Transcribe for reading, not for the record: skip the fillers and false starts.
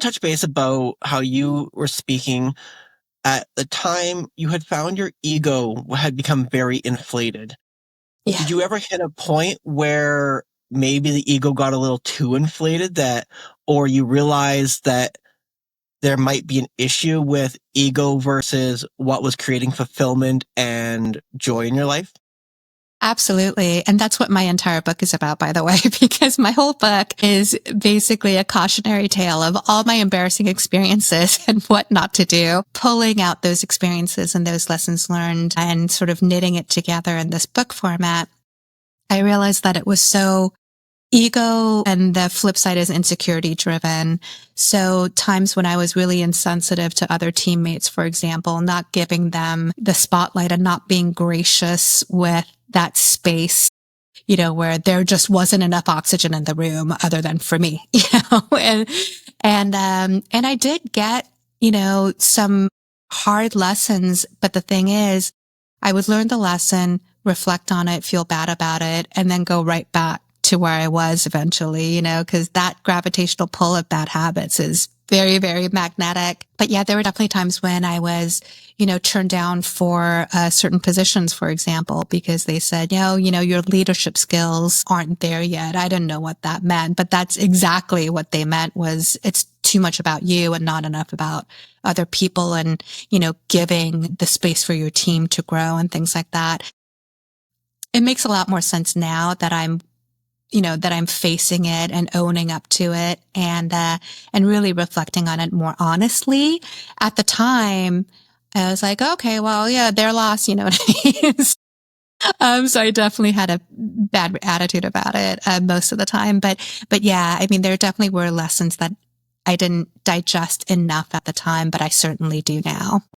touch base about how you were speaking at the time you had found your ego had become very inflated. Yeah. Did you ever hit a point where maybe the ego got a little too inflated or you realized that there might be an issue with ego versus what was creating fulfillment and joy in your life? Absolutely. And that's what my entire book is about, by the way, because my whole book is basically a cautionary tale of all my embarrassing experiences and what not to do, pulling out those experiences and those lessons learned and sort of knitting it together in this book format. I realized that it was so ego and the flip side is insecurity driven. So times when I was really insensitive to other teammates, for example, not giving them the spotlight and not being gracious with that space, where there just wasn't enough oxygen in the room other than for me, and I did get, some hard lessons. But the thing is, I would learn the lesson, reflect on it, feel bad about it, and then go right back to where I was eventually, because that gravitational pull of bad habits is very, very magnetic. But yeah, there were definitely times when I was, turned down for certain positions, for example, because they said, your leadership skills aren't there yet. I didn't know what that meant, but that's exactly what they meant was it's too much about you and not enough about other people and, giving the space for your team to grow and things like that. It makes a lot more sense now that I'm facing it and owning up to it and really reflecting on it more honestly. At the time, I was like, okay, well, yeah, their loss, you know what I mean? So I definitely had a bad attitude about it, most of the time. But yeah, I mean, there definitely were lessons that I didn't digest enough at the time, but I certainly do now.